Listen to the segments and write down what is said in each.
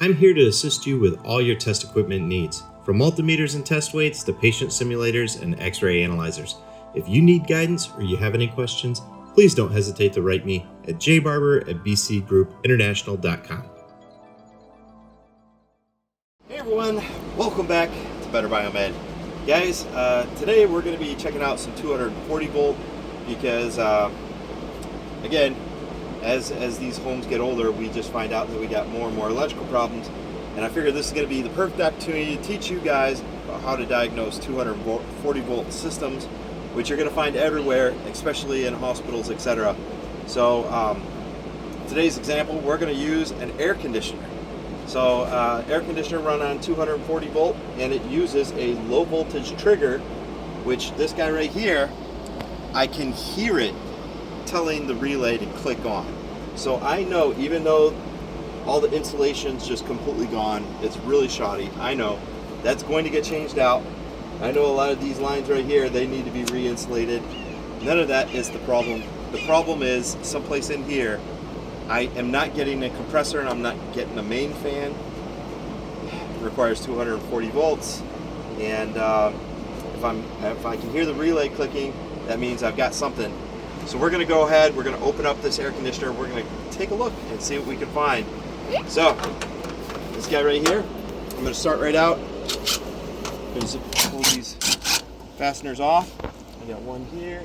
I'm here to assist you with all your test equipment needs, from multimeters and test weights to patient simulators and x-ray analyzers. If you need guidance or you have any questions, please don't hesitate to write me at jbarber@bcgroupinternational.com. Hey everyone, welcome back to Better Biomed. Guys, today we're going to be checking out some 240 volt because, again, as these homes get older, we just find out that we got more and more electrical problems, and I figured this is going to be the perfect opportunity to teach you guys about how to diagnose 240 volt systems, which you're going to find everywhere, especially in hospitals, etc. So today's example, we're going to use an air conditioner. So air conditioner run on 240 volt, and it uses a low voltage trigger, which this guy right here, I can hear it telling the relay to click on. So I know, even though all the insulation's just completely gone, it's really shoddy, I know that's going to get changed out. I know a lot of these lines right here, they need to be re-insulated. None of that is the problem. The problem is someplace in here, I am not getting a compressor and I'm not getting a main fan. It requires 240 volts, and if I can hear the relay clicking, that means I've got something. So we're going to go ahead, we're going to open up this air conditioner, we're going to take a look and see what we can find. So, this guy right here, I'm going to start right out. I'm going to pull these fasteners off. I got one here,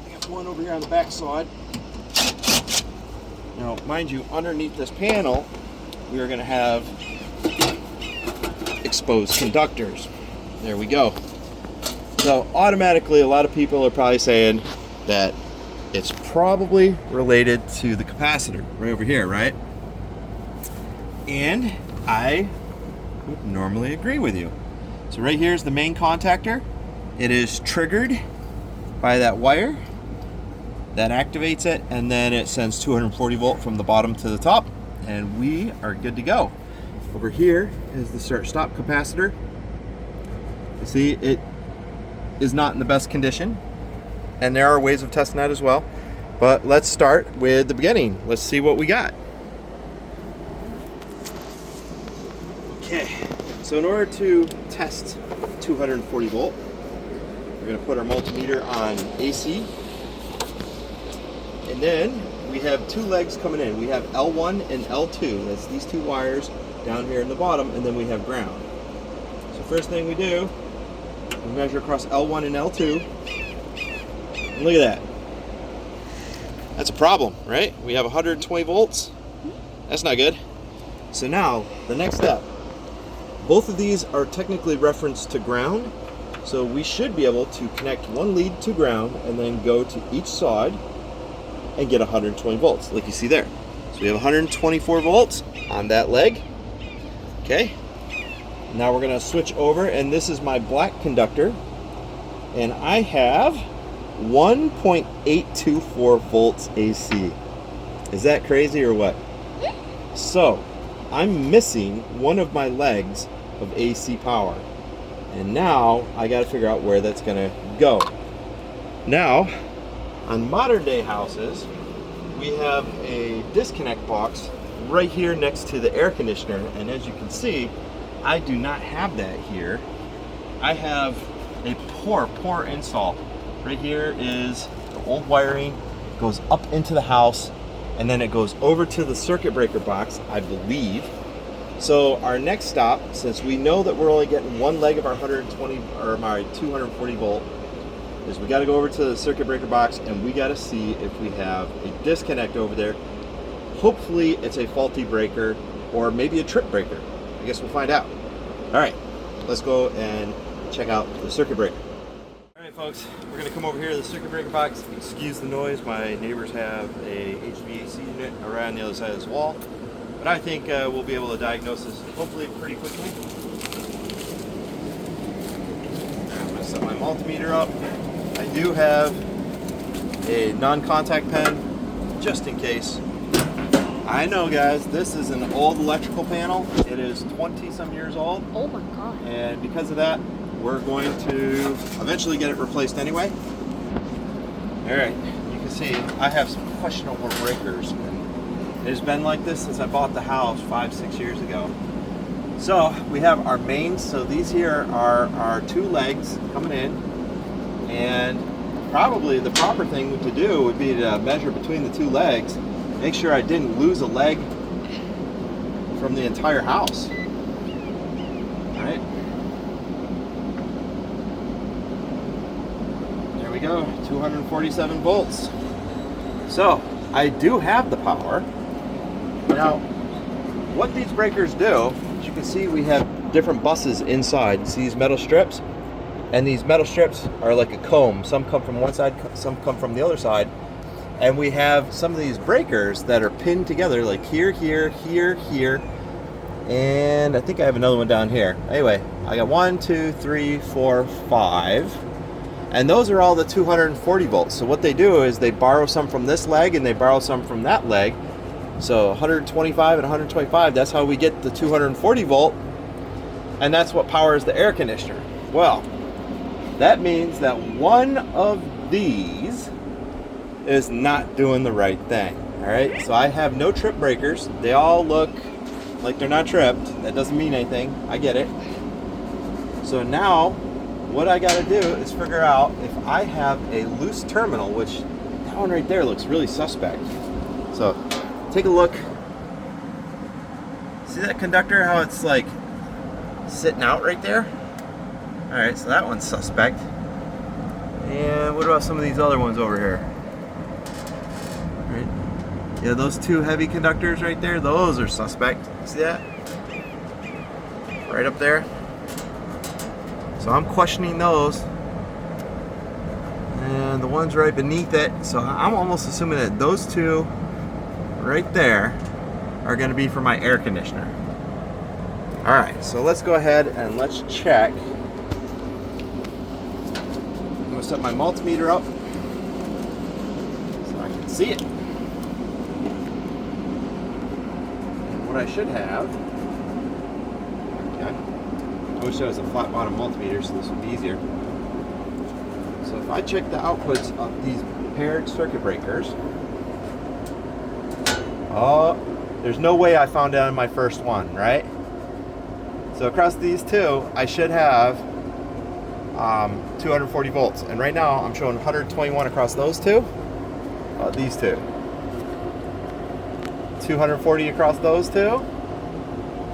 I got one over here on the back side. Now, mind you, underneath this panel, we are going to have exposed conductors. There we go. So, automatically, a lot of people are probably saying that it's probably related to the capacitor right over here, right? And I would normally agree with you. So right here is the main contactor. It is triggered by that wire that activates it, and then it sends 240 volt from the bottom to the top, and we are good to go. Over here is the start-stop capacitor. You see, it is not in the best condition, and there are ways of testing that as well. But let's start with the beginning. Let's see what we got. Okay, so in order to test 240 volt, we're going to put our multimeter on AC. And then we have two legs coming in. We have L1 and L2. That's these two wires down here in the bottom, and then we have ground. So first thing we do, we measure across L1 and L2. And look at that. That's a problem, right? We have 120 volts. That's not good. So now, the next step. Both of these are technically referenced to ground, so we should be able to connect one lead to ground and then go to each side and get 120 volts, like you see there. So we have 124 volts on that leg. Okay. Now we're gonna switch over, and this is my black conductor, and I have 1.824 volts AC. Is that crazy or what? So I'm missing one of my legs of AC power, and now I got to figure out where that's gonna go. Now, on modern day houses, we have a disconnect box right here next to the air conditioner, and as you can see, I do not have that here. I have a poor install. Right here is the old wiring, goes up into the house, and then it goes over to the circuit breaker box, I believe. So our next stop, since we know that we're only getting one leg of our 240 volt, is we got to go over to the circuit breaker box, and we got to see if we have a disconnect over there. Hopefully it's a faulty breaker, or maybe a trip breaker. I guess we'll find out. All right, let's go and check out the circuit breaker. All right, folks, we're gonna come over here to the circuit breaker box. Excuse the noise, my neighbors have a HVAC unit around the other side of this wall, but I think we'll be able to diagnose this hopefully pretty quickly. I'm gonna set my multimeter up. I do have a non-contact pen, just in case. I know, guys, this is an old electrical panel. It is 20-some years old. Oh my God. And because of that, we're going to eventually get it replaced anyway. All right, you can see I have some questionable breakers. And It's been like this since I bought the house 5-6 years ago. So we have our mains. So these here are our 2 legs coming in, and probably the proper thing to do would be to measure between the 2 legs, make sure I didn't lose a leg from the entire house. All right. There we go, 247 volts. So I do have the power. Now, what these breakers do, as you can see, we have different buses inside. See these metal strips? And these metal strips are like a comb. Some come from one side, some come from the other side. And we have some of these breakers that are pinned together, like here, here, here, here. And I think I have another one down here. Anyway, I got 1, 2, 3, 4, 5. And those are all the 240 volts. So what they do is they borrow some from this leg and they borrow some from that leg. So 125 and 125, that's how we get the 240 volt. And that's what powers the air conditioner. Well, that means that one of these is not doing the right thing. All right, so I have no trip breakers. They all look like they're not tripped. That doesn't mean anything. I get it. So now what I got to do is figure out if I have a loose terminal, which that one right there looks really suspect. So take a look. See that conductor, how it's like sitting out right there? All right, so that one's suspect. And what about some of these other ones over here? All right. Yeah, those 2 heavy conductors right there, those are suspect. See that? Right up there. So I'm questioning those. And the ones right beneath it, so I'm almost assuming that those 2 right there are going to be for my air conditioner. All right, so let's go ahead and let's check. I'm going to set my multimeter up so I can see it. And what I should have, okay, I wish there was a flat bottom multimeter so this would be easier. So if I check the outputs of these paired circuit breakers, oh, there's no way I found out in my first one, right? So across these 2, I should have 240 volts. And right now I'm showing 121 across those 2. These 2. 240 across those 2.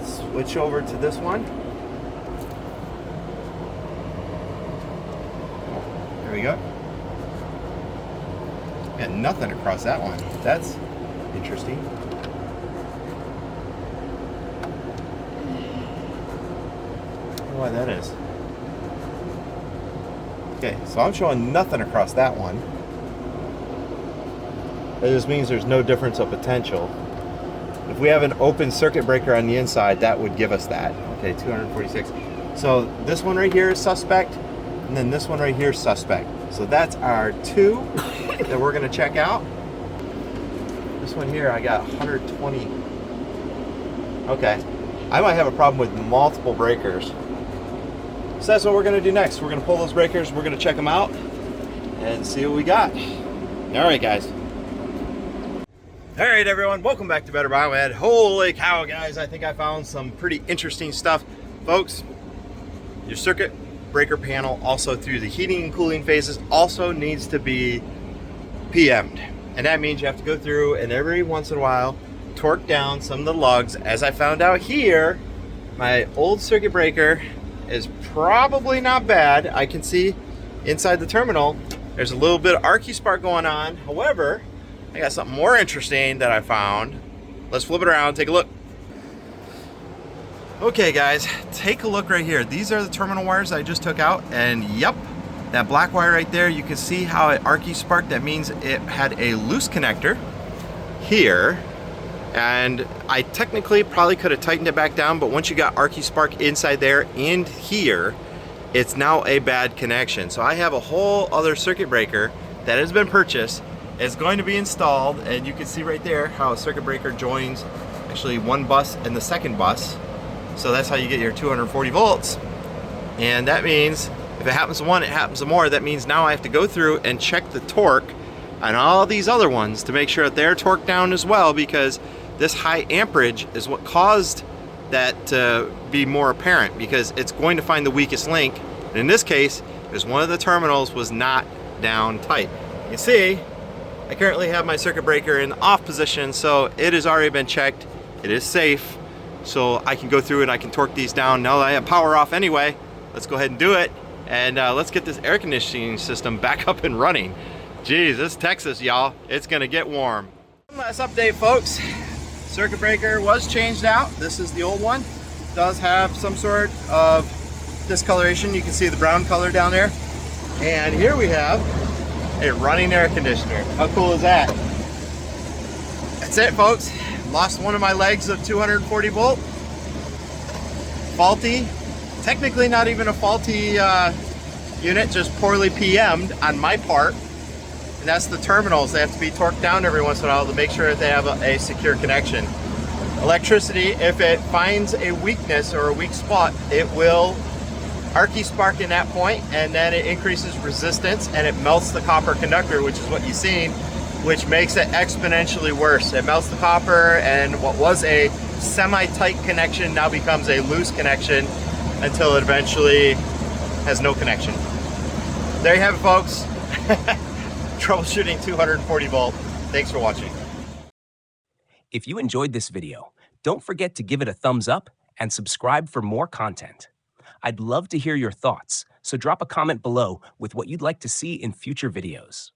Switch over to this one. There we go. And nothing across that one. That's interesting. I don't know why that is. Okay, so I'm showing nothing across that one. That just means there's no difference of potential. If we have an open circuit breaker on the inside, that would give us that. Okay, 246. So this one right here is suspect, and then this one right here is suspect. So that's our 2 that we're going to check out. This one here, I got 120. Okay, I might have a problem with multiple breakers. So that's what we're going to do next. We're going to pull those breakers, we're going to check them out, and see what we got. All right, guys. All right, everyone, welcome back to Better Biomed. Holy cow, guys, I think I found some pretty interesting stuff. Folks, your circuit breaker panel, also through the heating and cooling phases, also needs to be PM'd. And that means you have to go through and every once in a while torque down some of the lugs. As I found out here, my old circuit breaker is probably not bad. I can see inside the terminal, there's a little bit of arcy spark going on. However, I got something more interesting that I found. Let's flip it around, take a look. Okay guys, take a look right here. These are the terminal wires I just took out, and yep, that black wire right there, you can see how it arcy sparked. That means it had a loose connector here, and I technically probably could have tightened it back down, but once you got arcy spark inside there and here, it's now a bad connection. So I have a whole other circuit breaker that has been purchased. It's going to be installed, and you can see right there how a circuit breaker joins actually one bus and the second bus. So that's how you get your 240 volts. And that means if it happens to one, it happens to more. That means now I have to go through and check the torque on all these other ones to make sure that they're torqued down as well, because this high amperage is what caused that to be more apparent, because it's going to find the weakest link. And in this case, because one of the terminals was not down tight. You can see I currently have my circuit breaker in the off position, so it has already been checked. It is safe, so I can go through and I can torque these down. Now that I have power off anyway, let's go ahead and do it, and let's get this air conditioning system back up and running. Geez, this Texas, y'all, it's gonna get warm. One last update, folks. Circuit breaker was changed out. This is the old one. It does have some sort of discoloration. You can see the brown color down there. And here we have a running air conditioner. How cool is that? That's it, folks. Lost one of my legs of 240 volt. Faulty. Technically not even a faulty unit, just poorly PM'd on my part. And that's the terminals. They have to be torqued down every once in a while to make sure that they have a secure connection. Electricity, if it finds a weakness or a weak spot, it will arcy spark in that point, and then it increases resistance and it melts the copper conductor, which is what you've seen, which makes it exponentially worse. It melts the copper, and what was a semi-tight connection now becomes a loose connection until it eventually has no connection. There you have it, folks. Troubleshooting 240 volt. Thanks for watching. If you enjoyed this video, don't forget to give it a thumbs up and subscribe for more content. I'd love to hear your thoughts, so drop a comment below with what you'd like to see in future videos.